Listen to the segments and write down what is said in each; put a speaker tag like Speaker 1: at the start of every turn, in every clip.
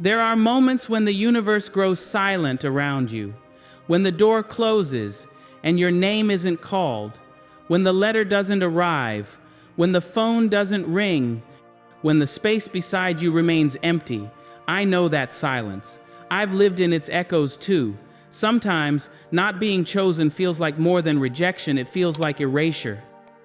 Speaker 1: There are moments when the universe grows silent around you, when the door closes and your name isn't called, when the letter doesn't arrive, when the phone doesn't ring, when the space beside you remains empty. I know that silence. I've lived in its echoes too. Sometimes, not being chosen feels like more than rejection, it feels like erasure.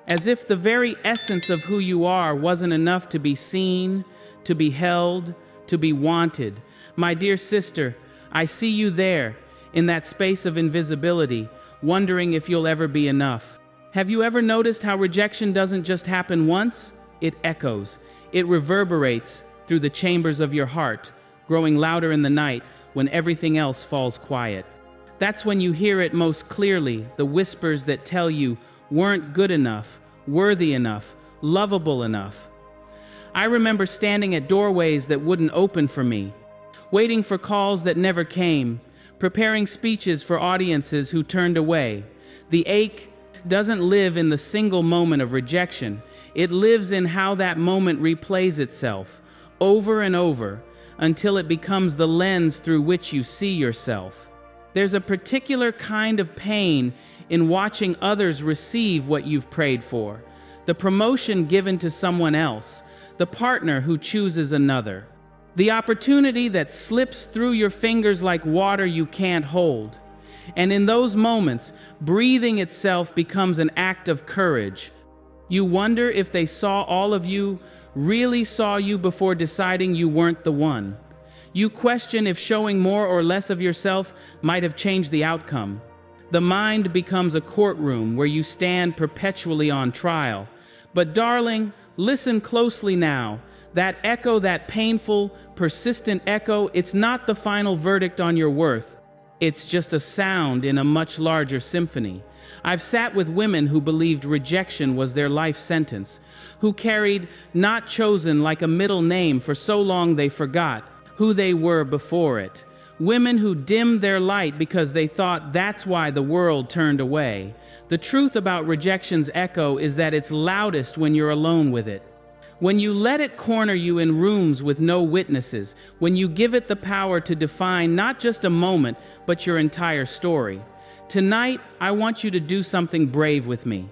Speaker 1: As if the very essence of who you are wasn't enough to be seen, to be held, to be wanted. My dear sister, I see you there, in that space of invisibility, wondering if you'll ever be enough. Have you ever noticed how rejection doesn't just happen once? It echoes. It reverberates through the chambers of your heart, growing louder in the night when everything else falls quiet. That's when you hear it most clearly, the whispers that tell you weren't good enough, worthy enough, lovable enough. I remember standing at doorways that wouldn't open for me, waiting for calls that never came, preparing speeches for audiences who turned away. The ache doesn't live in the single moment of rejection. It lives in how that moment replays itself over and over until it becomes the lens through which you see yourself. There's a particular kind of pain in watching others receive what you've prayed for, the promotion given to someone else, the partner who chooses another, the opportunity that slips through your fingers like water you can't hold. And in those moments, breathing itself becomes an act of courage. You wonder if they saw all of you, really saw you before deciding you weren't the one. You question if showing more or less of yourself might have changed the outcome. The mind becomes a courtroom where you stand perpetually on trial. But darling, listen closely now. That echo, that painful, persistent echo, it's not the final verdict on your worth. It's just a sound in a much larger symphony. I've sat with women who believed rejection was their life sentence, who carried "not chosen" like a middle name for so long they forgot who they were before it. Women who dimmed their light because they thought that's why the world turned away. The truth about rejection's echo is that it's loudest when you're alone with it. When you let it corner you in rooms with no witnesses, when you give it the power to define not just a moment, but your entire story. Tonight, I want you to do something brave with me.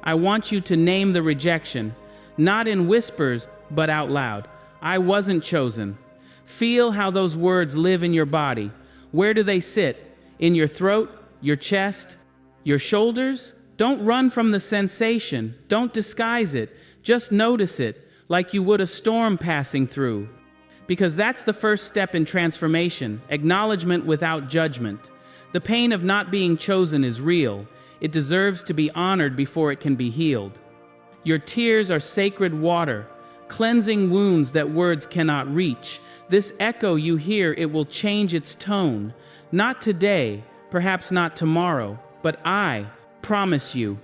Speaker 1: I want you to name the rejection, not in whispers, but out loud. I wasn't chosen. Feel how those words live in your body. Where do they sit? In your throat? Your chest? Your shoulders? Don't run from the sensation. Don't disguise it. Just notice it, like you would a storm passing through. Because that's the first step in transformation, acknowledgement without judgment. The pain of not being chosen is real. It deserves to be honored before it can be healed. Your tears are sacred water, cleansing wounds that words cannot reach. This echo you hear, it will change its tone. Not today, perhaps not tomorrow, but I promise you,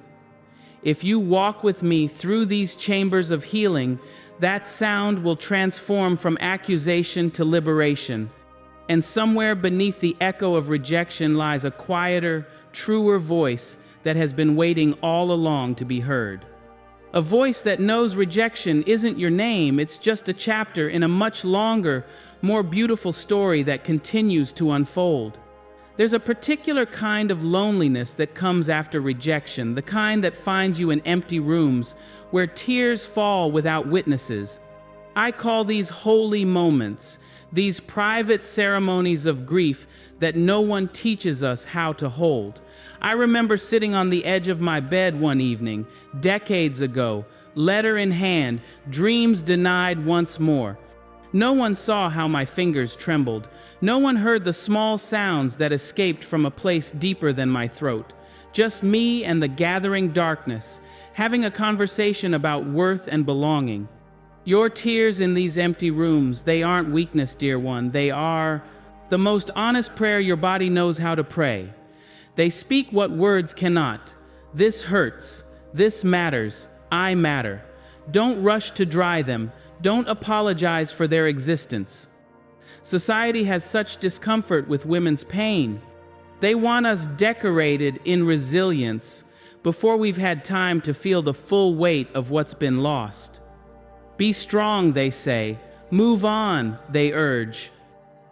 Speaker 1: if you walk with me through these chambers of healing, that sound will transform from accusation to liberation. And somewhere beneath the echo of rejection lies a quieter, truer voice that has been waiting all along to be heard. A voice that knows rejection isn't your name, it's just a chapter in a much longer, more beautiful story that continues to unfold. There's a particular kind of loneliness that comes after rejection, the kind that finds you in empty rooms where tears fall without witnesses. I call these holy moments, these private ceremonies of grief that no one teaches us how to hold. I remember sitting on the edge of my bed one evening, decades ago, letter in hand, dreams denied once more. No one saw how my fingers trembled. No one heard the small sounds that escaped from a place deeper than my throat. Just me and the gathering darkness, having a conversation about worth and belonging. Your tears in these empty rooms, they aren't weakness, dear one. They are the most honest prayer your body knows how to pray. They speak what words cannot. This hurts. This matters. I matter. Don't rush to dry them. Don't apologize for their existence. Society has such discomfort with women's pain. They want us decorated in resilience before we've had time to feel the full weight of what's been lost. Be strong, they say. Move on, they urge.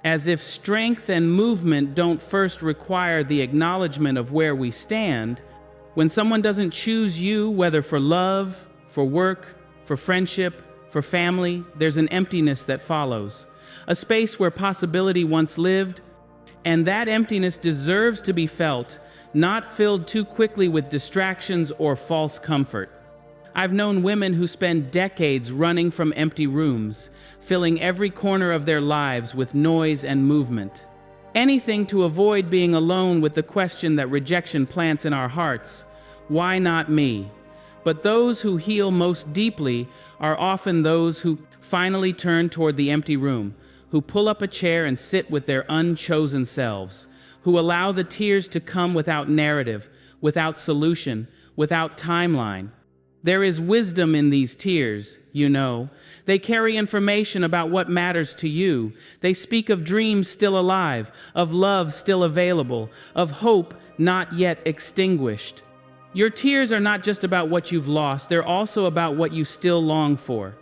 Speaker 1: As if strength and movement don't first require the acknowledgement of where we stand. When someone doesn't choose you, whether for love, for work, for friendship, for family, there's an emptiness that follows. A space where possibility once lived, and that emptiness deserves to be felt, not filled too quickly with distractions or false comfort. I've known women who spend decades running from empty rooms, filling every corner of their lives with noise and movement. Anything to avoid being alone with the question that rejection plants in our hearts: why not me? But those who heal most deeply are often those who finally turn toward the empty room, who pull up a chair and sit with their unchosen selves, who allow the tears to come without narrative, without solution, without timeline. There is wisdom in these tears, you know. They carry information about what matters to you. They speak of dreams still alive, of love still available, of hope not yet extinguished. Your tears are not just about what you've lost, they're also about what you still long for.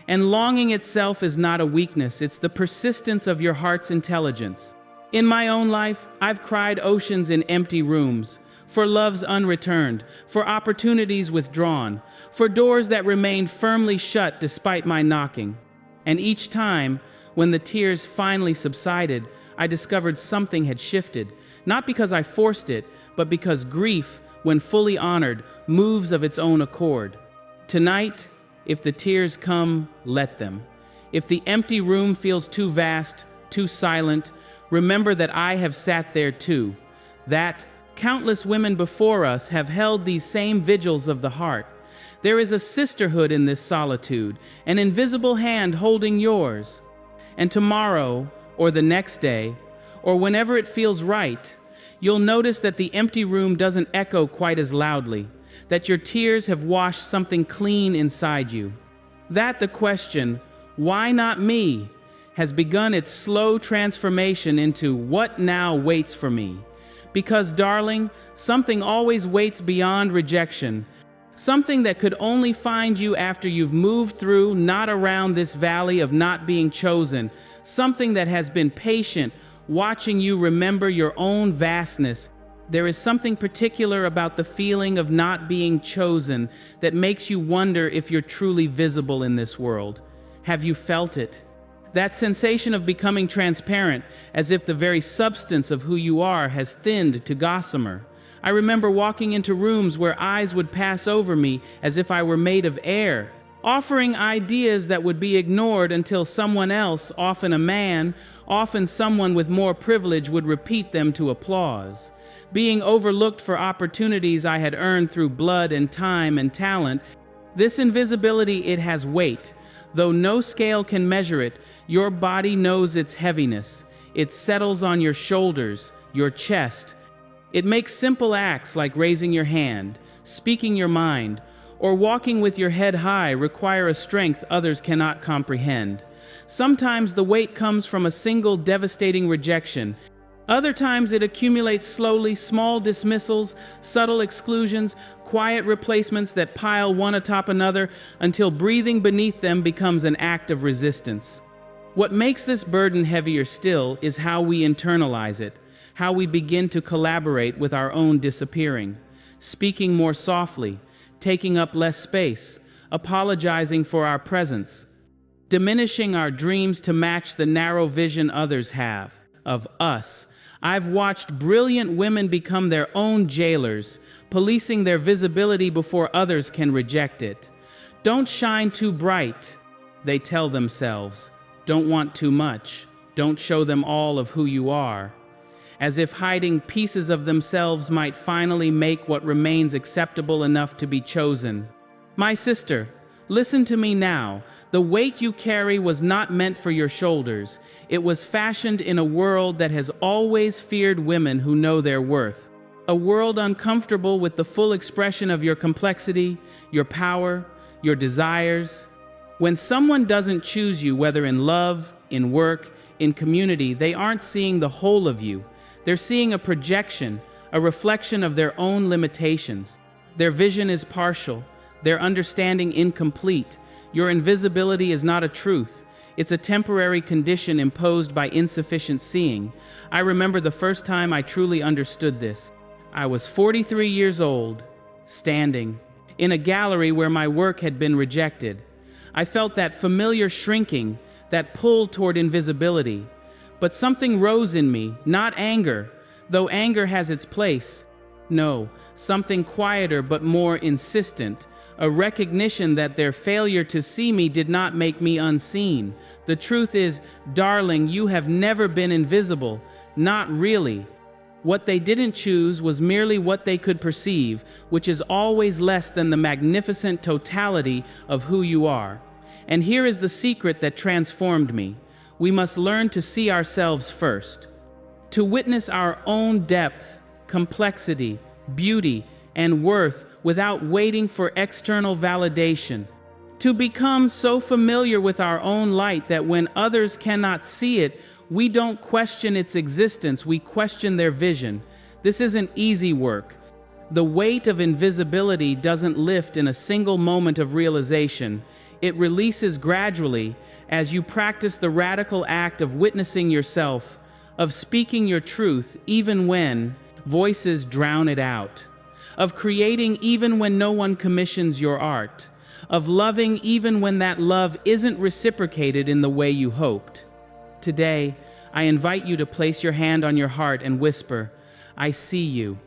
Speaker 1: And longing itself is not a weakness, it's the persistence of your heart's intelligence. In my own life, I've cried oceans in empty rooms, for loves unreturned, for opportunities withdrawn, for doors that remained firmly shut despite my knocking. And each time, when the tears finally subsided, I discovered something had shifted, not because I forced it, but because grief, when fully honored, moves of its own accord. Tonight, if the tears come, let them. If the empty room feels too vast, too silent, remember that I have sat there too, that countless women before us have held these same vigils of the heart. There is a sisterhood in this solitude, an invisible hand holding yours. And tomorrow, or the next day, or whenever it feels right, you'll notice that the empty room doesn't echo quite as loudly, that your tears have washed something clean inside you. That the question, why not me, has begun its slow transformation into what now waits for me. Because, darling, something always waits beyond rejection, something that could only find you after you've moved through, not around this valley of not being chosen, something that has been patient, watching you remember your own vastness. There is something particular about the feeling of not being chosen that makes you wonder if you're truly visible in this world. Have you felt it? That sensation of becoming transparent, as if the very substance of who you are has thinned to gossamer. I remember walking into rooms where eyes would pass over me as if I were made of air, offering ideas that would be ignored until someone else, often a man, often someone with more privilege, would repeat them to applause. Being overlooked for opportunities I had earned through blood and time and talent. This invisibility, it has weight. Though no scale can measure it, your body knows its heaviness. It settles on your shoulders, your chest. It makes simple acts like raising your hand, speaking your mind, or walking with your head high require a strength others cannot comprehend. Sometimes the weight comes from a single devastating rejection. Other times it accumulates slowly, small dismissals, subtle exclusions, quiet replacements that pile one atop another until breathing beneath them becomes an act of resistance. What makes this burden heavier still is how we internalize it, how we begin to collaborate with our own disappearing, speaking more softly, taking up less space, apologizing for our presence, diminishing our dreams to match the narrow vision others have of us. I've watched brilliant women become their own jailers, policing their visibility before others can reject it. Don't shine too bright, they tell themselves. Don't want too much. Don't show them all of who you are. As if hiding pieces of themselves might finally make what remains acceptable enough to be chosen. My sister, listen to me now. The weight you carry was not meant for your shoulders. It was fashioned in a world that has always feared women who know their worth. A world uncomfortable with the full expression of your complexity, your power, your desires. When someone doesn't choose you, whether in love, in work, in community, they aren't seeing the whole of you. They're seeing a projection, a reflection of their own limitations. Their vision is partial, their understanding incomplete. Your invisibility is not a truth. It's a temporary condition imposed by insufficient seeing. I remember the first time I truly understood this. I was 43 years old, standing in a gallery where my work had been rejected. I felt that familiar shrinking, that pull toward invisibility. But something rose in me, not anger, though anger has its place. No, something quieter but more insistent, a recognition that their failure to see me did not make me unseen. The truth is, darling, you have never been invisible, not really. What they didn't choose was merely what they could perceive, which is always less than the magnificent totality of who you are. And here is the secret that transformed me. We must learn to see ourselves first, to witness our own depth, complexity, beauty, and worth without waiting for external validation. To become so familiar with our own light that when others cannot see it, we don't question its existence, we question their vision. This isn't easy work. The weight of invisibility doesn't lift in a single moment of realization. It releases gradually as you practice the radical act of witnessing yourself, of speaking your truth even when voices drown it out, of creating even when no one commissions your art, of loving even when that love isn't reciprocated in the way you hoped. Today, I invite you to place your hand on your heart and whisper, "I see you."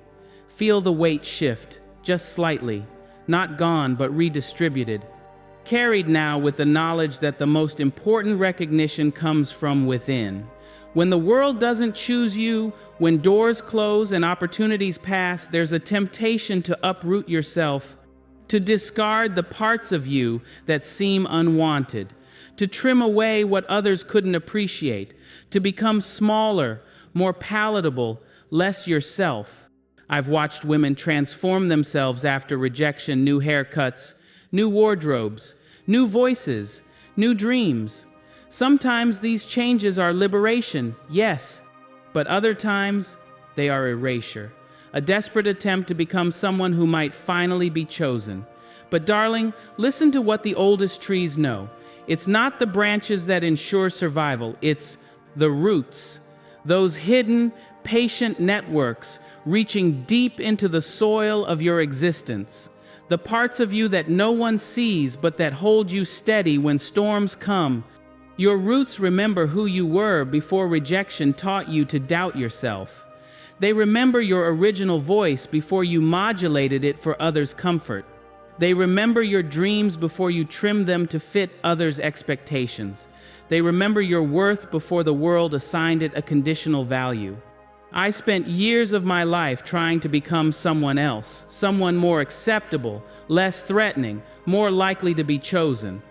Speaker 1: Feel the weight shift, just slightly, not gone but redistributed. Carried now with the knowledge that the most important recognition comes from within. When the world doesn't choose you, when doors close and opportunities pass, there's a temptation to uproot yourself, to discard the parts of you that seem unwanted, to trim away what others couldn't appreciate, to become smaller, more palatable, less yourself. I've watched women transform themselves after rejection, new haircuts, new wardrobes, new voices, new dreams. Sometimes these changes are liberation, yes, but other times they are erasure, a desperate attempt to become someone who might finally be chosen. But darling, listen to what the oldest trees know. It's not the branches that ensure survival, it's the roots, those hidden, patient networks reaching deep into the soil of your existence. The parts of you that no one sees but that hold you steady when storms come. Your roots remember who you were before rejection taught you to doubt yourself. They remember your original voice before you modulated it for others' comfort. They remember your dreams before you trimmed them to fit others' expectations. They remember your worth before the world assigned it a conditional value. I spent years of my life trying to become someone else, someone more acceptable, less threatening, more likely to be chosen.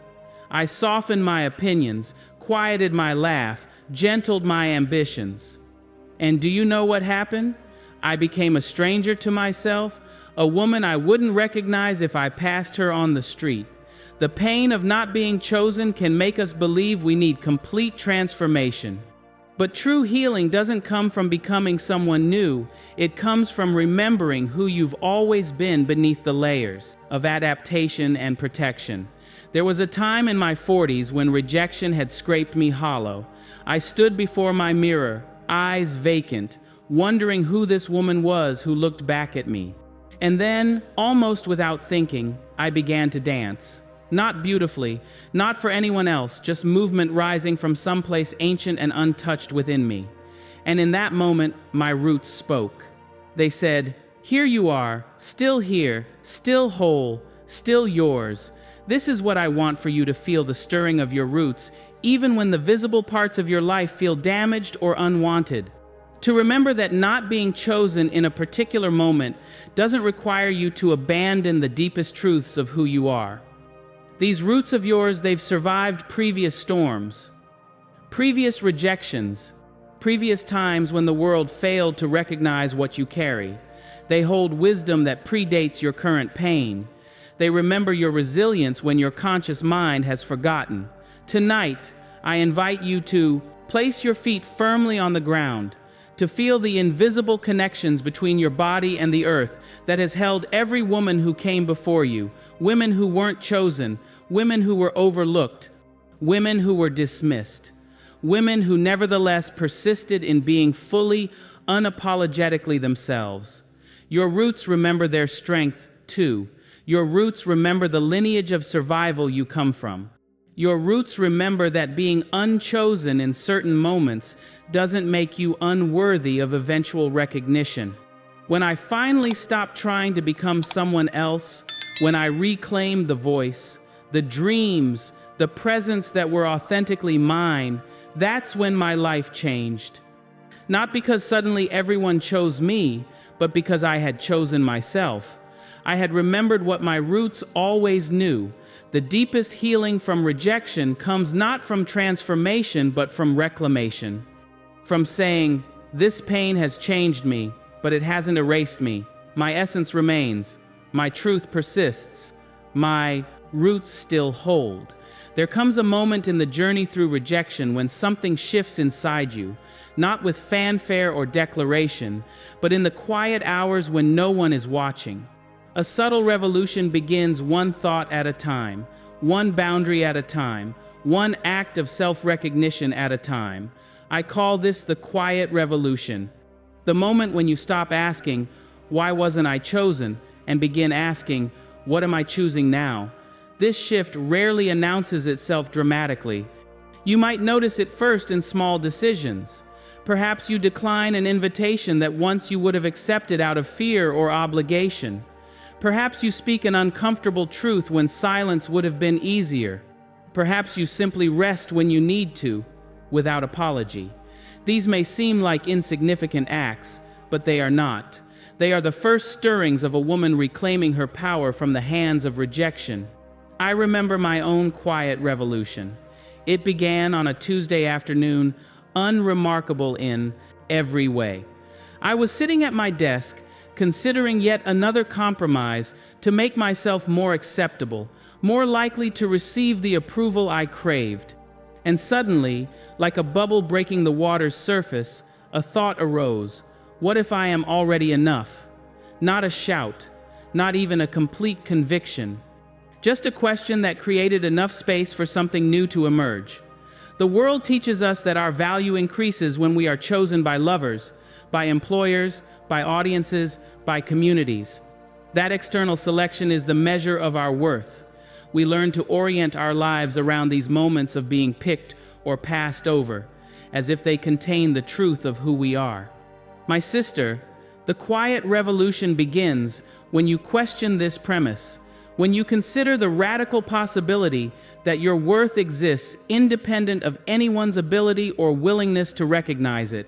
Speaker 1: I softened my opinions, quieted my laugh, gentled my ambitions. And do you know what happened? I became a stranger to myself, a woman I wouldn't recognize if I passed her on the street. The pain of not being chosen can make us believe we need complete transformation. But true healing doesn't come from becoming someone new. It comes from remembering who you've always been beneath the layers of adaptation and protection. There was a time in my 40s when rejection had scraped me hollow. I stood before my mirror, eyes vacant, wondering who this woman was who looked back at me. And then, almost without thinking, I began to dance. Not beautifully, not for anyone else, just movement rising from someplace ancient and untouched within me. And in that moment, my roots spoke. They said, "Here you are, still here, still whole, still yours. This is what I want for you to feel, the stirring of your roots, even when the visible parts of your life feel damaged or unwanted. To remember that not being chosen in a particular moment doesn't require you to abandon the deepest truths of who you are. These roots of yours, they've survived previous storms, previous rejections, previous times when the world failed to recognize what you carry. They hold wisdom that predates your current pain. They remember your resilience when your conscious mind has forgotten. Tonight, I invite you to place your feet firmly on the ground, to feel the invisible connections between your body and the earth that has held every woman who came before you, women who weren't chosen, women who were overlooked, women who were dismissed, women who nevertheless persisted in being fully, unapologetically themselves. Your roots remember their strength, too. Your roots remember the lineage of survival you come from. Your roots remember that being unchosen in certain moments doesn't make you unworthy of eventual recognition. When I finally stopped trying to become someone else, when I reclaimed the voice, the dreams, the presence that were authentically mine, that's when my life changed. Not because suddenly everyone chose me, but because I had chosen myself. I had remembered what my roots always knew. The deepest healing from rejection comes not from transformation, but from reclamation. From saying, "This pain has changed me, but it hasn't erased me. My essence remains. My truth persists. My roots still hold." There comes a moment in the journey through rejection when something shifts inside you, not with fanfare or declaration, but in the quiet hours when no one is watching. A subtle revolution begins one thought at a time, one boundary at a time, one act of self-recognition at a time. I call this the quiet revolution. The moment when you stop asking, "Why wasn't I chosen?" and begin asking, "What am I choosing now?" This shift rarely announces itself dramatically. You might notice it first in small decisions. Perhaps you decline an invitation that once you would have accepted out of fear or obligation. Perhaps you speak an uncomfortable truth when silence would have been easier. Perhaps you simply rest when you need to, without apology. These may seem like insignificant acts, but they are not. They are the first stirrings of a woman reclaiming her power from the hands of rejection. I remember my own quiet revolution. It began on a Tuesday afternoon, unremarkable in every way. I was sitting at my desk, considering yet another compromise to make myself more acceptable, more likely to receive the approval I craved. And suddenly, like a bubble breaking the water's surface, a thought arose. What if I am already enough? Not a shout, not even a complete conviction. Just a question that created enough space for something new to emerge. The world teaches us that our value increases when we are chosen by lovers, by employers, by audiences, by communities. That external selection is the measure of our worth. We learn to orient our lives around these moments of being picked or passed over, as if they contain the truth of who we are. My sister, the quiet revolution begins when you question this premise, when you consider the radical possibility that your worth exists independent of anyone's ability or willingness to recognize it.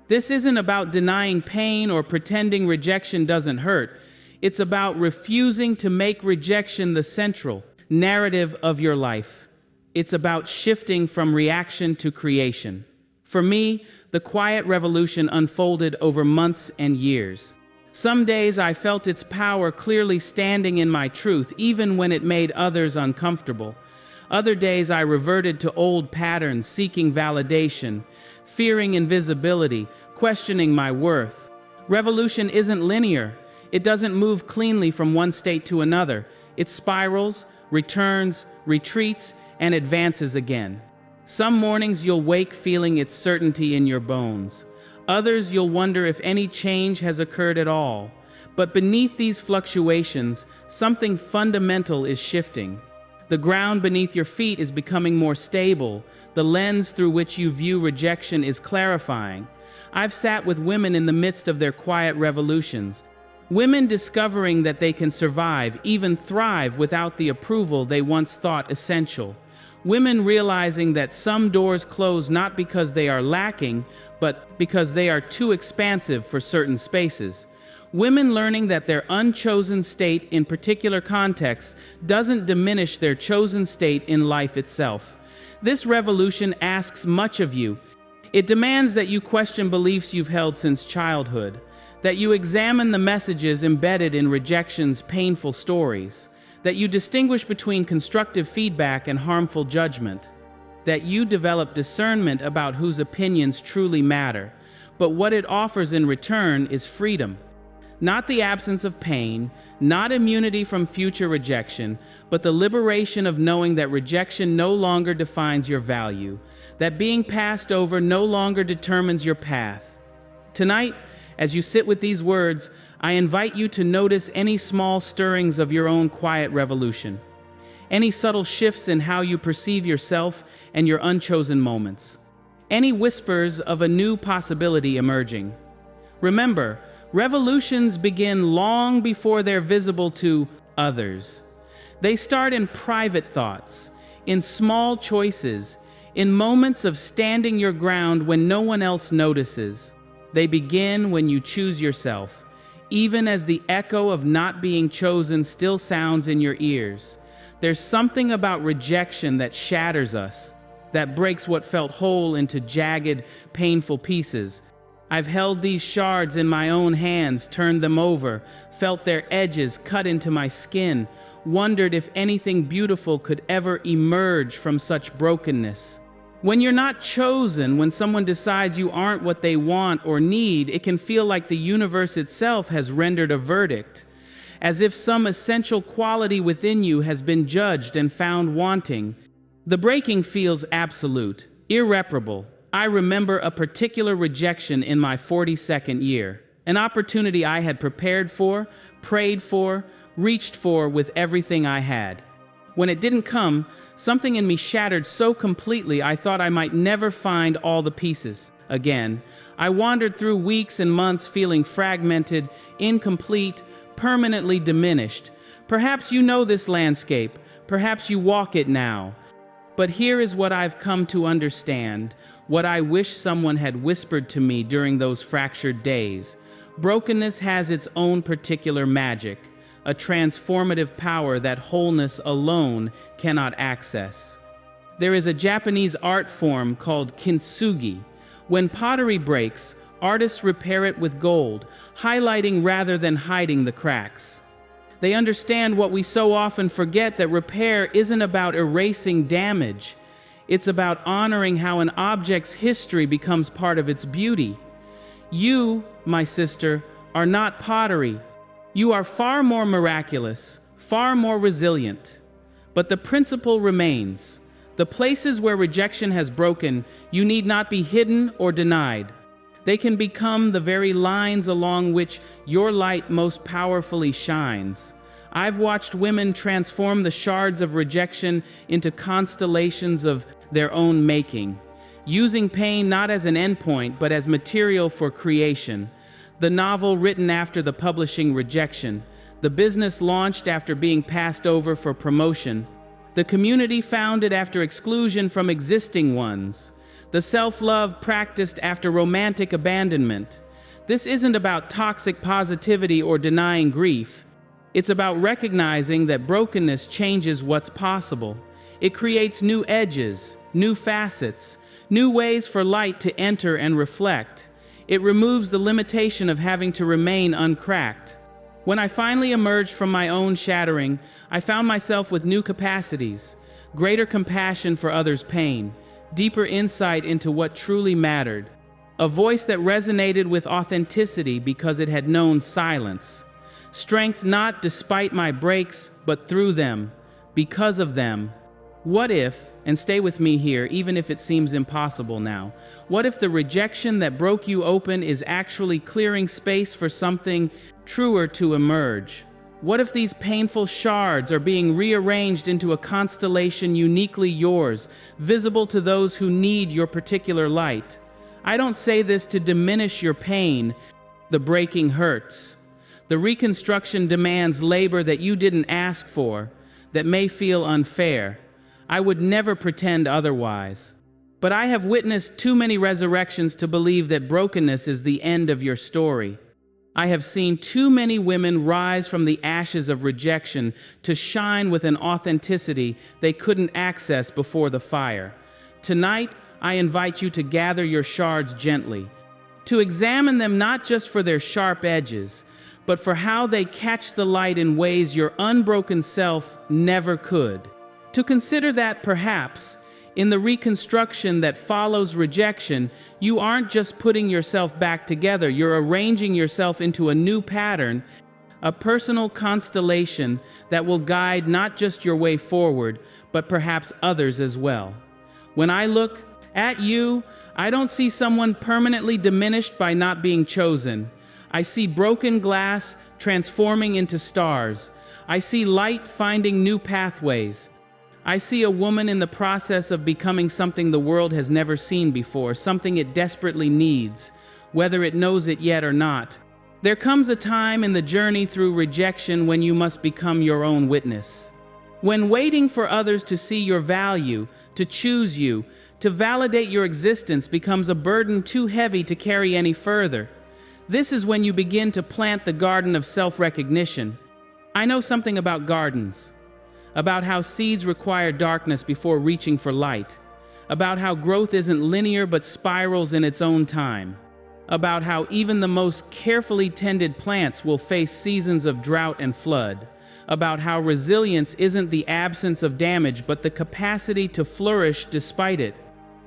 Speaker 1: This isn't about denying pain or pretending rejection doesn't hurt. It's about refusing to make rejection the central narrative of your life. It's about shifting from reaction to creation. For me, the quiet revolution unfolded over months and years. Some days I felt its power clearly standing in my truth, even when it made others uncomfortable. Other days I reverted to old patterns, seeking validation, fearing invisibility, questioning my worth. Revolution isn't linear. It doesn't move cleanly from one state to another. It spirals, returns, retreats, and advances again. Some mornings you'll wake feeling its certainty in your bones. Others you'll wonder if any change has occurred at all. But beneath these fluctuations, something fundamental is shifting. The ground beneath your feet is becoming more stable. The lens through which you view rejection is clarifying. I've sat with women in the midst of their quiet revolutions. Women discovering that they can survive, even thrive, without the approval they once thought essential. Women realizing that some doors close not because they are lacking, but because they are too expansive for certain spaces. Women learning that their unchosen state in particular contexts doesn't diminish their chosen state in life itself. This revolution asks much of you. It demands that you question beliefs you've held since childhood, that you examine the messages embedded in rejection's painful stories, that you distinguish between constructive feedback and harmful judgment, that you develop discernment about whose opinions truly matter, but what it offers in return is freedom. Not the absence of pain, not immunity from future rejection, but the liberation of knowing that rejection no longer defines your value, that being passed over no longer determines your path. Tonight, as you sit with these words, I invite you to notice any small stirrings of your own quiet revolution, any subtle shifts in how you perceive yourself and your unchosen moments, any whispers of a new possibility emerging. Remember, revolutions begin long before they're visible to others. They start in private thoughts, in small choices, in moments of standing your ground when no one else notices. They begin when you choose yourself, even as the echo of not being chosen still sounds in your ears. There's something about rejection that shatters us, that breaks what felt whole into jagged, painful pieces. I've held these shards in my own hands, turned them over, felt their edges cut into my skin, wondered if anything beautiful could ever emerge from such brokenness. When you're not chosen, when someone decides you aren't what they want or need, it can feel like the universe itself has rendered a verdict, as if some essential quality within you has been judged and found wanting. The breaking feels absolute, irreparable. I remember a particular rejection in my 42nd year, an opportunity I had prepared for, prayed for, reached for with everything I had. When it didn't come, something in me shattered so completely I thought I might never find all the pieces again. I wandered through weeks and months feeling fragmented, incomplete, permanently diminished. Perhaps you know this landscape, perhaps you walk it now. But here is what I've come to understand, what I wish someone had whispered to me during those fractured days. Brokenness has its own particular magic, a transformative power that wholeness alone cannot access. There is a Japanese art form called kintsugi. When pottery breaks, artists repair it with gold, highlighting rather than hiding the cracks. They understand what we so often forget, that repair isn't about erasing damage. It's about honoring how an object's history becomes part of its beauty. You, my sister, are not pottery. You are far more miraculous, far more resilient. But the principle remains. The places where rejection has broken, you need not be hidden or denied. They can become the very lines along which your light most powerfully shines. I've watched women transform the shards of rejection into constellations of their own making, using pain not as an endpoint but as material for creation. The novel written after the publishing rejection, the business launched after being passed over for promotion, the community founded after exclusion from existing ones, the self-love practiced after romantic abandonment. This isn't about toxic positivity or denying grief. It's about recognizing that brokenness changes what's possible. It creates new edges, new facets, new ways for light to enter and reflect. It removes the limitation of having to remain uncracked. When I finally emerged from my own shattering, I found myself with new capacities, greater compassion for others' pain, deeper insight into what truly mattered, a voice that resonated with authenticity because it had known silence, strength not despite my breaks, but through them, because of them. What if, and stay with me here, even if it seems impossible now, what if the rejection that broke you open is actually clearing space for something truer to emerge? What if these painful shards are being rearranged into a constellation uniquely yours, visible to those who need your particular light? I don't say this to diminish your pain. The breaking hurts. The reconstruction demands labor that you didn't ask for, that may feel unfair. I would never pretend otherwise. But I have witnessed too many resurrections to believe that brokenness is the end of your story. I have seen too many women rise from the ashes of rejection to shine with an authenticity they couldn't access before the fire. Tonight, I invite you to gather your shards gently, to examine them not just for their sharp edges, but for how they catch the light in ways your unbroken self never could. To consider that perhaps, In the reconstruction that follows rejection, you aren't just putting yourself back together, you're arranging yourself into a new pattern, a personal constellation that will guide not just your way forward, but perhaps others as well. When I look at you, I don't see someone permanently diminished by not being chosen. I see broken glass transforming into stars. I see light finding new pathways. I see a woman in the process of becoming something the world has never seen before, something it desperately needs, whether it knows it yet or not. There comes a time in the journey through rejection when you must become your own witness. When waiting for others to see your value, to choose you, to validate your existence becomes a burden too heavy to carry any further. This is when you begin to plant the garden of self-recognition. I know something about gardens, about how seeds require darkness before reaching for light, about how growth isn't linear but spirals in its own time, about how even the most carefully tended plants will face seasons of drought and flood, about how resilience isn't the absence of damage but the capacity to flourish despite it.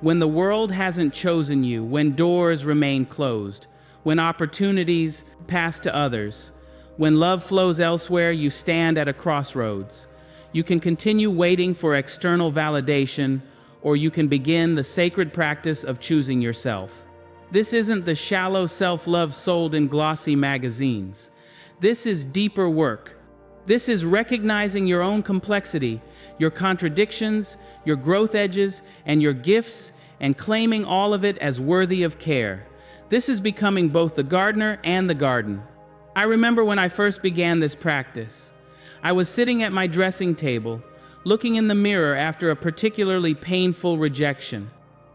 Speaker 1: When the world hasn't chosen you, when doors remain closed, when opportunities pass to others, when love flows elsewhere, you stand at a crossroads. You can continue waiting for external validation, or you can begin the sacred practice of choosing yourself. This isn't the shallow self-love sold in glossy magazines. This is deeper work. This is recognizing your own complexity, your contradictions, your growth edges, and your gifts, and claiming all of it as worthy of care. This is becoming both the gardener and the garden. I remember when I first began this practice. I was sitting at my dressing table, looking in the mirror after a particularly painful rejection.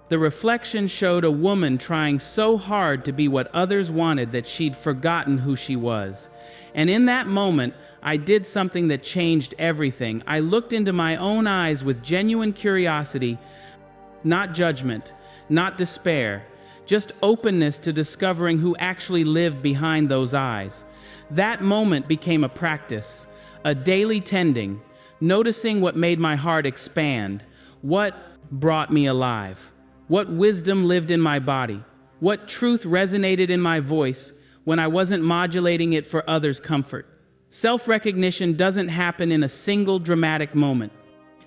Speaker 1: The reflection showed a woman trying so hard to be what others wanted that she'd forgotten who she was. And in that moment, I did something that changed everything. I looked into my own eyes with genuine curiosity, not judgment, not despair, just openness to discovering who actually lived behind those eyes. That moment became a practice, a daily tending, noticing what made my heart expand, what brought me alive, what wisdom lived in my body, what truth resonated in my voice when I wasn't modulating it for others' comfort. Self-recognition doesn't happen in a single dramatic moment.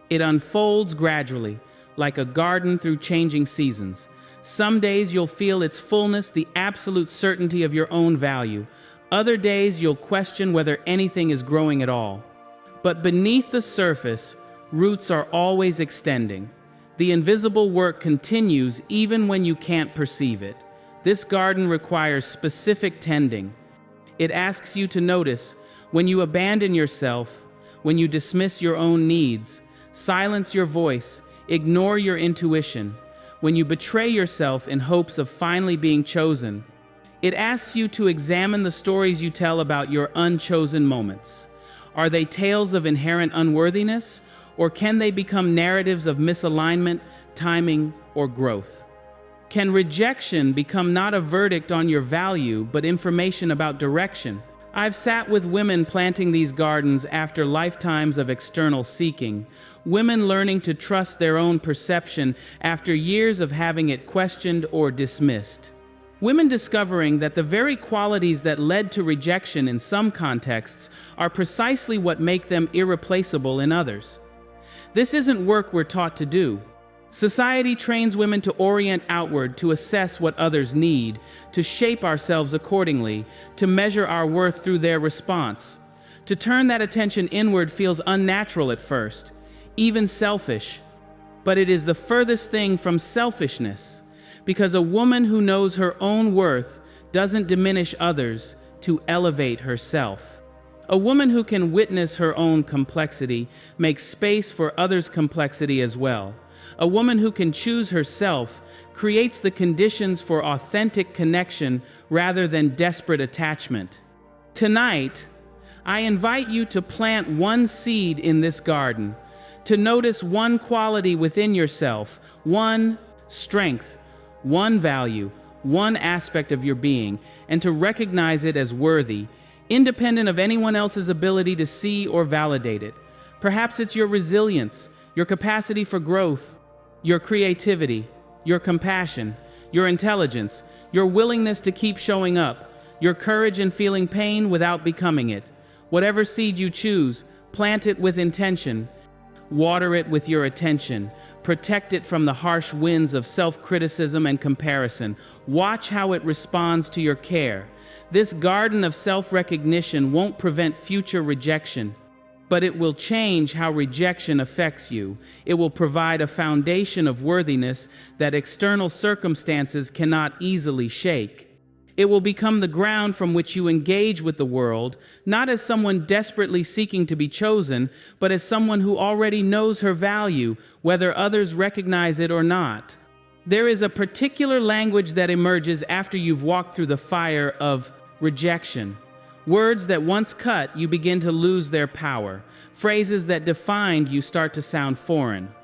Speaker 1: It unfolds gradually, like a garden through changing seasons. Some days you'll feel its fullness, the absolute certainty of your own value. Other days you'll question whether anything is growing at all. But beneath the surface, roots are always extending. The invisible work continues even when you can't perceive it. This garden requires specific tending. It asks you to notice when you abandon yourself, when you dismiss your own needs, silence your voice, ignore your intuition, when you betray yourself in hopes of finally being chosen. It asks you to examine the stories you tell about your unchosen moments. Are they tales of inherent unworthiness, or can they become narratives of misalignment, timing, or growth? Can rejection become not a verdict on your value, but information about direction? I've sat with women planting these gardens after lifetimes of external seeking, women learning to trust their own perception after years of having it questioned or dismissed. Women discovering that the very qualities that led to rejection in some contexts are precisely what make them irreplaceable in others. This isn't work we're taught to do. Society trains women to orient outward, to assess what others need, to shape ourselves accordingly, to measure our worth through their response. To turn that attention inward feels unnatural at first, even selfish. But it is the furthest thing from selfishness, because a woman who knows her own worth doesn't diminish others to elevate herself. A woman who can witness her own complexity makes space for others' complexity as well. A woman who can choose herself creates the conditions for authentic connection rather than desperate attachment. Tonight, I invite you to plant one seed in this garden, to notice one quality within yourself, one strength, one value, one aspect of your being, and to recognize it as worthy, independent of anyone else's ability to see or validate it. Perhaps it's your resilience, your capacity for growth, your creativity, your compassion, your intelligence, your willingness to keep showing up, your courage in feeling pain without becoming it. Whatever seed you choose, plant it with intention. Water it with your attention. Protect it from the harsh winds of self-criticism and comparison. Watch how it responds to your care. This garden of self-recognition won't prevent future rejection, but it will change how rejection affects you. It will provide a foundation of worthiness that external circumstances cannot easily shake. It will become the ground from which you engage with the world, not as someone desperately seeking to be chosen, but as someone who already knows her value, whether others recognize it or not. There is a particular language that emerges after you've walked through the fire of rejection. Words that once cut you begin to lose their power. Phrases that defined you start to sound foreign.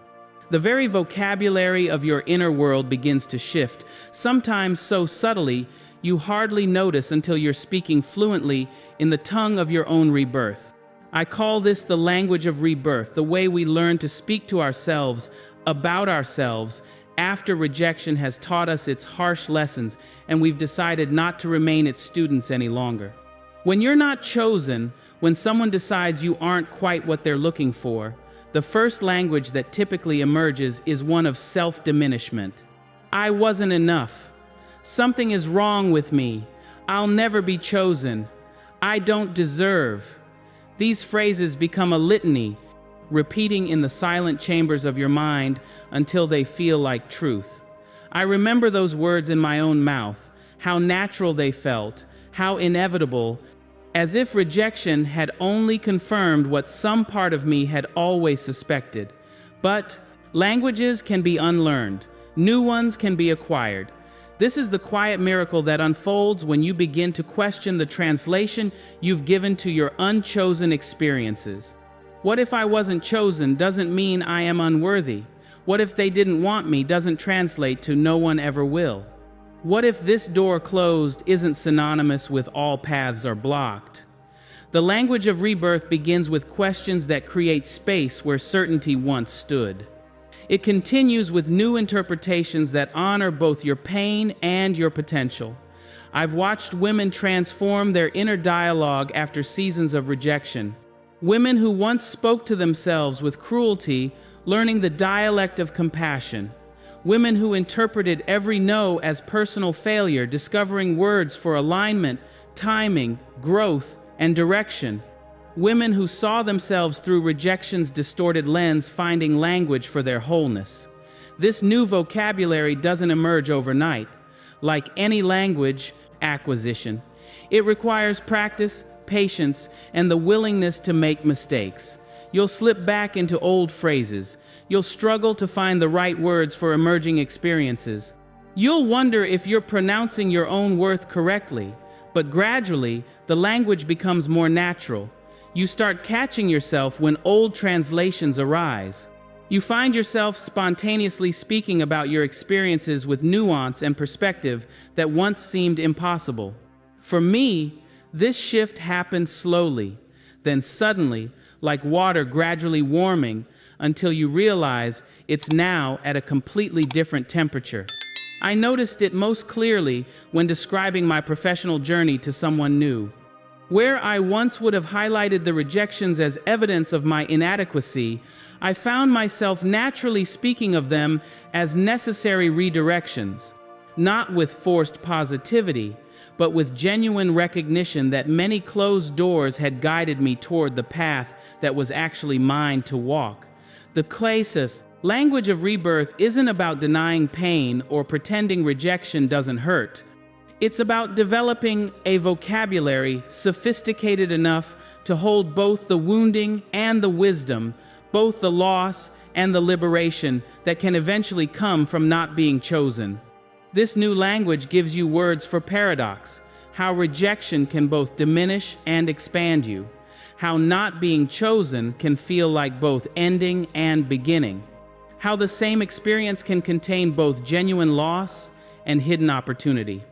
Speaker 1: The very vocabulary of your inner world begins to shift, sometimes so subtly you hardly notice until you're speaking fluently in the tongue of your own rebirth. I call this the language of rebirth, the way we learn to speak to ourselves, about ourselves, after rejection has taught us its harsh lessons and we've decided not to remain its students any longer. When you're not chosen, when someone decides you aren't quite what they're looking for, the first language that typically emerges is one of self-diminishment. I wasn't enough. Something is wrong with me. I'll never be chosen. I don't deserve. These phrases become a litany, repeating in the silent chambers of your mind until they feel like truth. I remember those words in my own mouth, how natural they felt, how inevitable, as if rejection had only confirmed what some part of me had always suspected. But languages can be unlearned. New ones can be acquired. This is the quiet miracle that unfolds when you begin to question the translation you've given to your unchosen experiences. What if I wasn't chosen doesn't mean I am unworthy? What if they didn't want me doesn't translate to no one ever will? What if this door closed isn't synonymous with all paths are blocked? The language of rebirth begins with questions that create space where certainty once stood. It continues with new interpretations that honor both your pain and your potential. I've watched women transform their inner dialogue after seasons of rejection. Women who once spoke to themselves with cruelty, learning the dialect of compassion. Women who interpreted every no as personal failure, discovering words for alignment, timing, growth, and direction. Women who saw themselves through rejection's distorted lens, finding language for their wholeness. This new vocabulary doesn't emerge overnight. Like any language acquisition, it requires practice, patience, and the willingness to make mistakes. You'll slip back into old phrases. You'll struggle to find the right words for emerging experiences. You'll wonder if you're pronouncing your own worth correctly, but gradually, the language becomes more natural. You start catching yourself when old translations arise. You find yourself spontaneously speaking about your experiences with nuance and perspective that once seemed impossible. For me, this shift happened slowly, then suddenly, like water gradually warming, until you realize it's now at a completely different temperature. I noticed it most clearly when describing my professional journey to someone new. Where I once would have highlighted the rejections as evidence of my inadequacy, I found myself naturally speaking of them as necessary redirections, not with forced positivity, but with genuine recognition that many closed doors had guided me toward the path that was actually mine to walk. The quietest language of rebirth isn't about denying pain or pretending rejection doesn't hurt. It's about developing a vocabulary sophisticated enough to hold both the wounding and the wisdom, both the loss and the liberation that can eventually come from not being chosen. This new language gives you words for paradox, how rejection can both diminish and expand you, how not being chosen can feel like both ending and beginning, how the same experience can contain both genuine loss and hidden opportunity.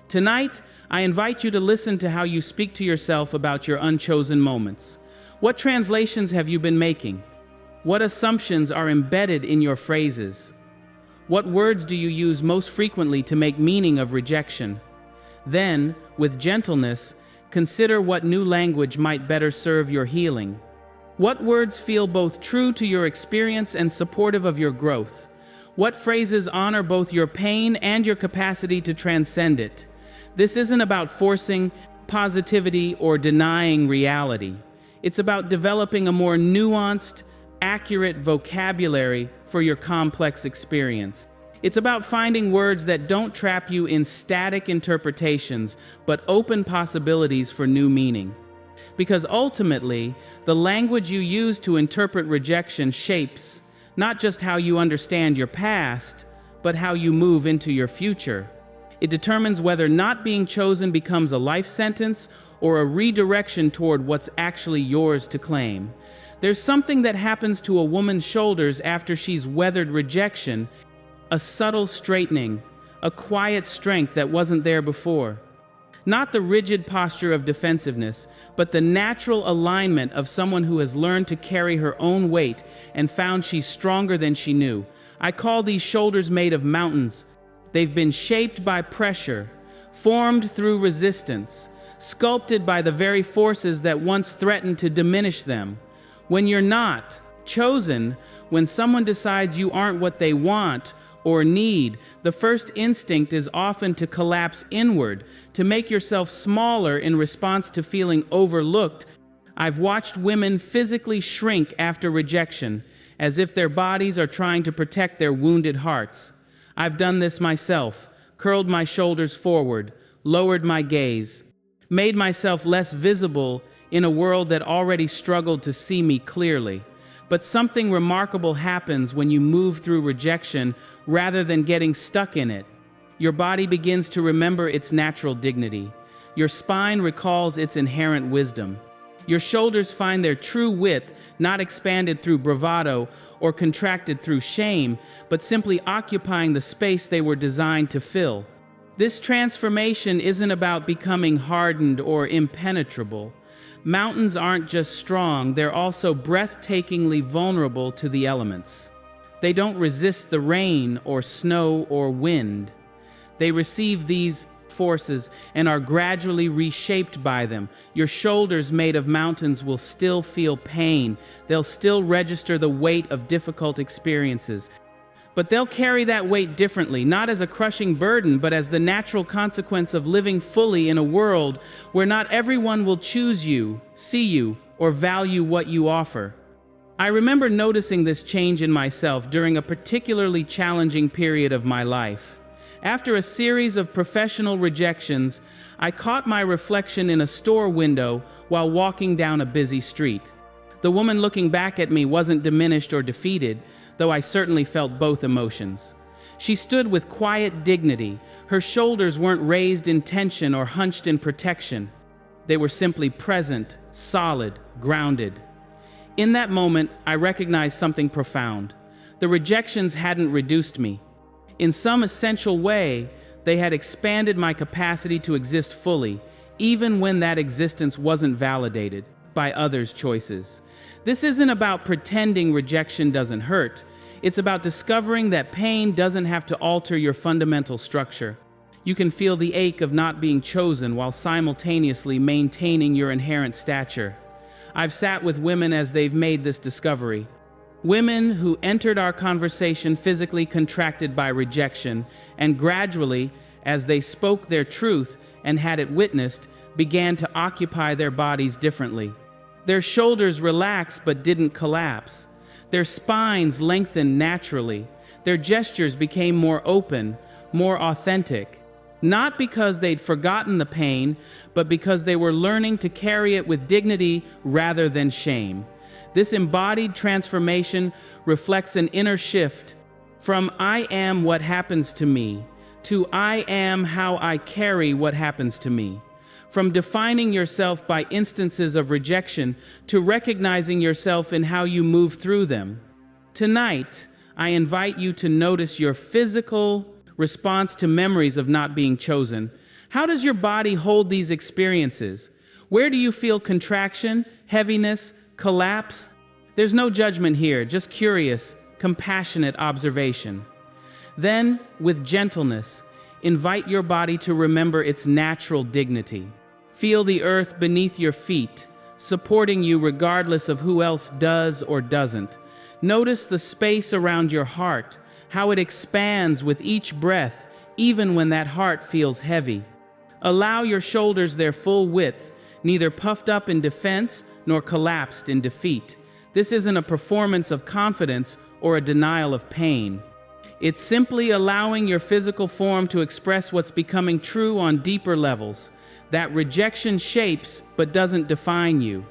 Speaker 1: Tonight, I invite you to listen to how you speak to yourself about your unchosen moments. What translations have you been making? What assumptions are embedded in your phrases? What words do you use most frequently to make meaning of rejection? Then, with gentleness, consider what new language might better serve your healing. What words feel both true to your experience and supportive of your growth? What phrases honor both your pain and your capacity to transcend it? This isn't about forcing positivity or denying reality. It's about developing a more nuanced, accurate vocabulary for your complex experience. It's about finding words that don't trap you in static interpretations, but open possibilities for new meaning. Because ultimately, the language you use to interpret rejection shapes not just how you understand your past, but how you move into your future. It determines whether not being chosen becomes a life sentence or a redirection toward what's actually yours to claim. There's something that happens to a woman's shoulders after she's weathered rejection, a subtle straightening, a quiet strength that wasn't there before. Not the rigid posture of defensiveness, but the natural alignment of someone who has learned to carry her own weight and found she's stronger than she knew. I call these shoulders made of mountains. They've been shaped by pressure, formed through resistance, sculpted by the very forces that once threatened to diminish them. When you're not chosen, when someone decides you aren't what they want or need, the first instinct is often to collapse inward, to make yourself smaller in response to feeling overlooked. I've watched women physically shrink after rejection, as if their bodies are trying to protect their wounded hearts. I've done this myself, curled my shoulders forward, lowered my gaze, made myself less visible in a world that already struggled to see me clearly. But something remarkable happens when you move through rejection rather than getting stuck in it. Your body begins to remember its natural dignity. Your spine recalls its inherent wisdom. Your shoulders find their true width, not expanded through bravado or contracted through shame, but simply occupying the space they were designed to fill. This transformation isn't about becoming hardened or impenetrable. Mountains aren't just strong, they're also breathtakingly vulnerable to the elements. They don't resist the rain or snow or wind. They receive these forces and are gradually reshaped by them. Your shoulders made of mountains will still feel pain. They'll still register the weight of difficult experiences. But they'll carry that weight differently, not as a crushing burden, but as the natural consequence of living fully in a world where not everyone will choose you, see you, or value what you offer. I remember noticing this change in myself during a particularly challenging period of my life. After a series of professional rejections, I caught my reflection in a store window while walking down a busy street. The woman looking back at me wasn't diminished or defeated, though I certainly felt both emotions. She stood with quiet dignity. Her shoulders weren't raised in tension or hunched in protection. They were simply present, solid, grounded. In that moment, I recognized something profound. The rejections hadn't reduced me. In some essential way, they had expanded my capacity to exist fully, even when that existence wasn't validated by others' choices. This isn't about pretending rejection doesn't hurt. It's about discovering that pain doesn't have to alter your fundamental structure. You can feel the ache of not being chosen while simultaneously maintaining your inherent stature. I've sat with women as they've made this discovery. Women who entered our conversation physically contracted by rejection, and gradually, as they spoke their truth and had it witnessed, began to occupy their bodies differently. Their shoulders relaxed but didn't collapse. Their spines lengthened naturally. Their gestures became more open, more authentic. Not because they'd forgotten the pain, but because they were learning to carry it with dignity rather than shame. This embodied transformation reflects an inner shift from "I am what happens to me" to "I am how I carry what happens to me." From defining yourself by instances of rejection to recognizing yourself in how you move through them. Tonight, I invite you to notice your physical response to memories of not being chosen. How does your body hold these experiences? Where do you feel contraction, heaviness, collapse? There's no judgment here, just curious, compassionate observation. Then, with gentleness, invite your body to remember its natural dignity. Feel the earth beneath your feet, supporting you regardless of who else does or doesn't. Notice the space around your heart, how it expands with each breath, even when that heart feels heavy. Allow your shoulders their full width, neither puffed up in defense nor collapsed in defeat. This isn't a performance of confidence or a denial of pain. It's simply allowing your physical form to express what's becoming true on deeper levels. That rejection shapes but doesn't define you.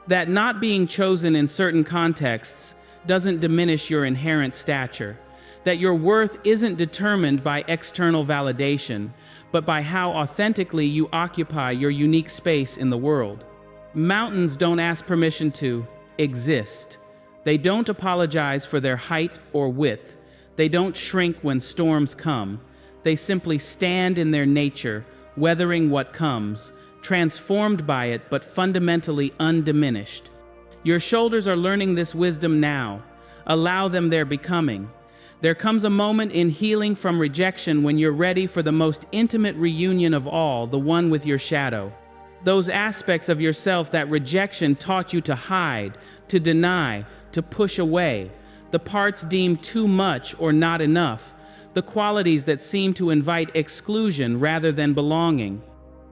Speaker 1: That not being chosen in certain contexts doesn't diminish your inherent stature. That your worth isn't determined by external validation, but by how authentically you occupy your unique space in the world. Mountains don't ask permission to exist. They don't apologize for their height or width. They don't shrink when storms come. They simply stand in their nature, weathering what comes, transformed by it but fundamentally undiminished. Your shoulders are learning this wisdom now. Allow them their becoming. There comes a moment in healing from rejection when you're ready for the most intimate reunion of all, the one with your shadow. Those aspects of yourself that rejection taught you to hide, to deny, to push away. The parts deemed too much or not enough. The qualities that seem to invite exclusion rather than belonging.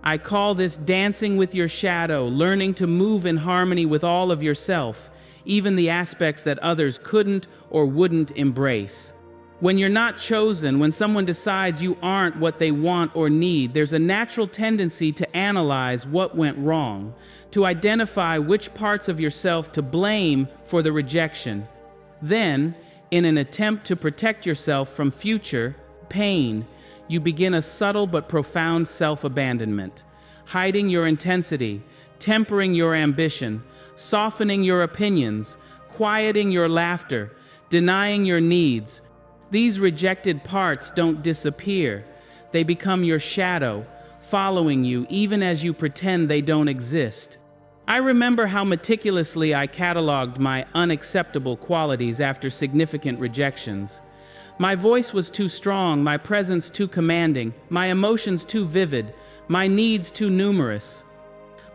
Speaker 1: I call this dancing with your shadow, learning to move in harmony with all of yourself, even the aspects that others couldn't or wouldn't embrace. When you're not chosen, when someone decides you aren't what they want or need, there's a natural tendency to analyze what went wrong, to identify which parts of yourself to blame for the rejection. Then, in an attempt to protect yourself from future pain, you begin a subtle but profound self-abandonment, hiding your intensity, tempering your ambition, softening your opinions, quieting your laughter, denying your needs. These rejected parts don't disappear. They become your shadow, following you even as you pretend they don't exist. I remember how meticulously I cataloged my unacceptable qualities after significant rejections. My voice was too strong, my presence too commanding, my emotions too vivid, my needs too numerous,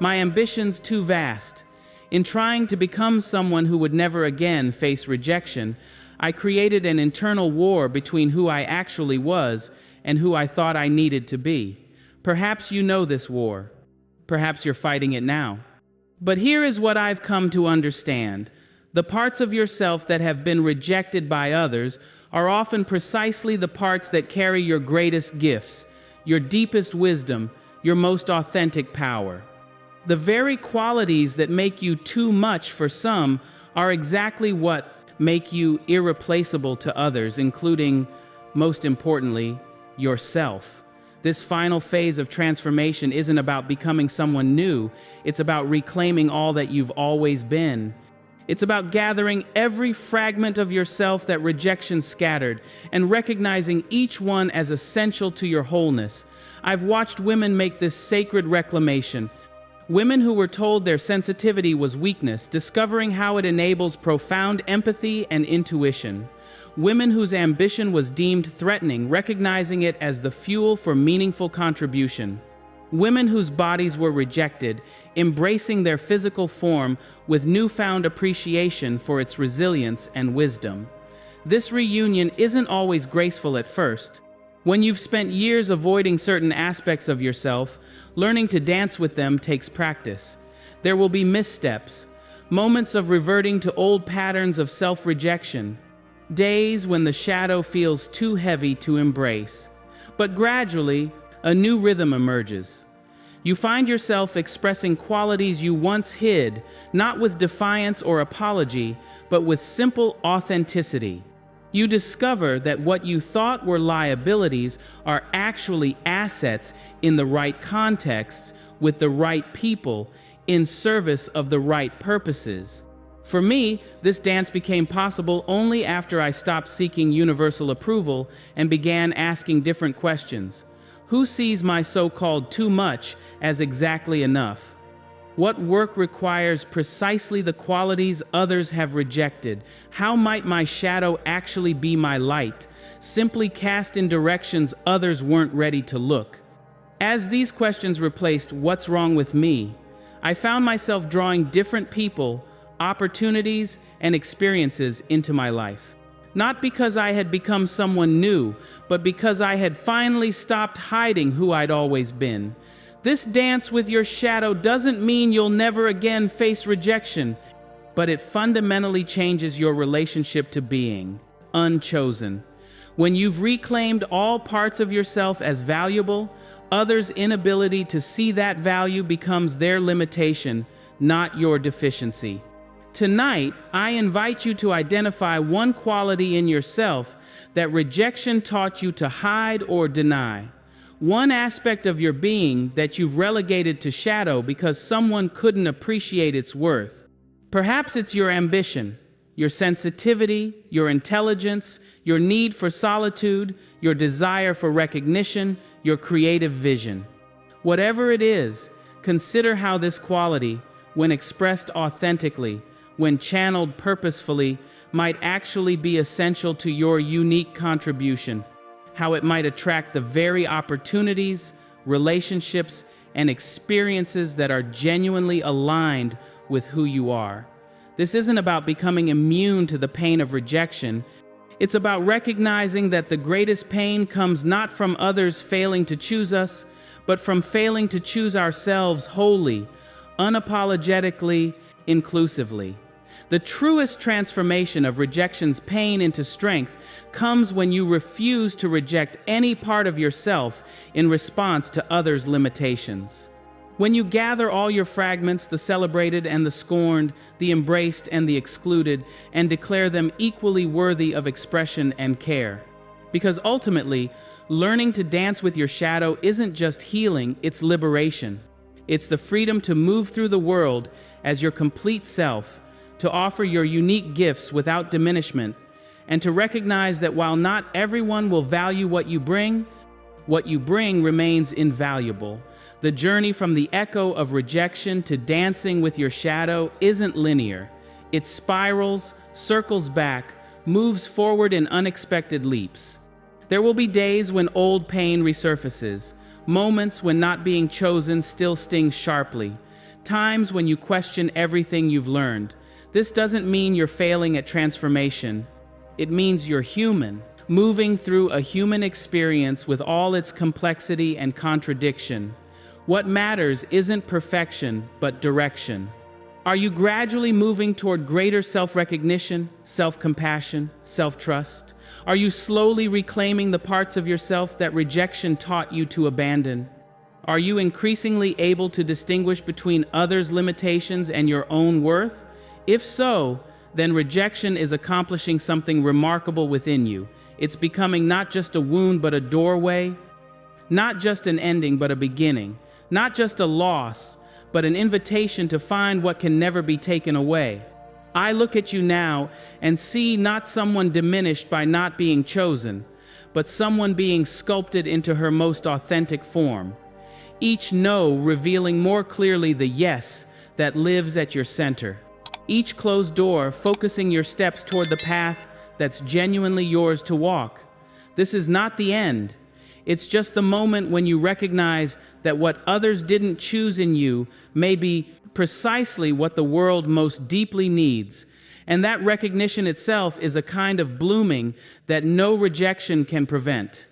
Speaker 1: my ambitions too vast. In trying to become someone who would never again face rejection, I created an internal war between who I actually was and who I thought I needed to be. Perhaps you know this war. Perhaps you're fighting it now. But here is what I've come to understand. The parts of yourself that have been rejected by others are often precisely the parts that carry your greatest gifts, your deepest wisdom, your most authentic power. The very qualities that make you too much for some are exactly what make you irreplaceable to others, including, most importantly, yourself. This final phase of transformation isn't about becoming someone new. It's about reclaiming all that you've always been. It's about gathering every fragment of yourself that rejection scattered and recognizing each one as essential to your wholeness. I've watched women make this sacred reclamation. Women who were told their sensitivity was weakness, discovering how it enables profound empathy and intuition. Women whose ambition was deemed threatening, recognizing it as the fuel for meaningful contribution. Women whose bodies were rejected, embracing their physical form with newfound appreciation for its resilience and wisdom. This reunion isn't always graceful at first. When you've spent years avoiding certain aspects of yourself, learning to dance with them takes practice. There will be missteps, moments of reverting to old patterns of self-rejection, days when the shadow feels too heavy to embrace. But gradually, a new rhythm emerges. You find yourself expressing qualities you once hid, not with defiance or apology, but with simple authenticity. You discover that what you thought were liabilities are actually assets in the right contexts, with the right people, in service of the right purposes. For me, this dance became possible only after I stopped seeking universal approval and began asking different questions. Who sees my so-called too much as exactly enough? What work requires precisely the qualities others have rejected? How might my shadow actually be my light, simply cast in directions others weren't ready to look? As these questions replaced "what's wrong with me?", I found myself drawing different people, opportunities, and experiences into my life. Not because I had become someone new, but because I had finally stopped hiding who I'd always been. This dance with your shadow doesn't mean you'll never again face rejection, but it fundamentally changes your relationship to being unchosen. When you've reclaimed all parts of yourself as valuable, others' inability to see that value becomes their limitation, not your deficiency. Tonight, I invite you to identify one quality in yourself that rejection taught you to hide or deny. One aspect of your being that you've relegated to shadow because someone couldn't appreciate its worth. Perhaps it's your ambition, your sensitivity, your intelligence, your need for solitude, your desire for recognition, your creative vision. Whatever it is, consider how this quality, when expressed authentically, when channeled purposefully, might actually be essential to your unique contribution. How it might attract the very opportunities, relationships, and experiences that are genuinely aligned with who you are. This isn't about becoming immune to the pain of rejection. It's about recognizing that the greatest pain comes not from others failing to choose us, but from failing to choose ourselves wholly, unapologetically, inclusively. The truest transformation of rejection's pain into strength comes when you refuse to reject any part of yourself in response to others' limitations. When you gather all your fragments, the celebrated and the scorned, the embraced and the excluded, and declare them equally worthy of expression and care. Because ultimately, learning to dance with your shadow isn't just healing, it's liberation. It's the freedom to move through the world as your complete self, to offer your unique gifts without diminishment, and to recognize that while not everyone will value what you bring remains invaluable. The journey from the echo of rejection to dancing with your shadow isn't linear. It spirals, circles back, moves forward in unexpected leaps. There will be days when old pain resurfaces, moments when not being chosen still stings sharply, times when you question everything you've learned. This doesn't mean you're failing at transformation. It means you're human, moving through a human experience with all its complexity and contradiction. What matters isn't perfection, but direction. Are you gradually moving toward greater self-recognition, self-compassion, self-trust? Are you slowly reclaiming the parts of yourself that rejection taught you to abandon? Are you increasingly able to distinguish between others' limitations and your own worth? If so, then rejection is accomplishing something remarkable within you. It's becoming not just a wound but a doorway, not just an ending but a beginning, not just a loss but an invitation to find what can never be taken away. I look at you now and see not someone diminished by not being chosen, but someone being sculpted into her most authentic form. Each no revealing more clearly the yes that lives at your center. Each closed door focusing your steps toward the path that's genuinely yours to walk. This is not the end. It's just the moment when you recognize that what others didn't choose in you may be precisely what the world most deeply needs. And that recognition itself is a kind of blooming that no rejection can prevent.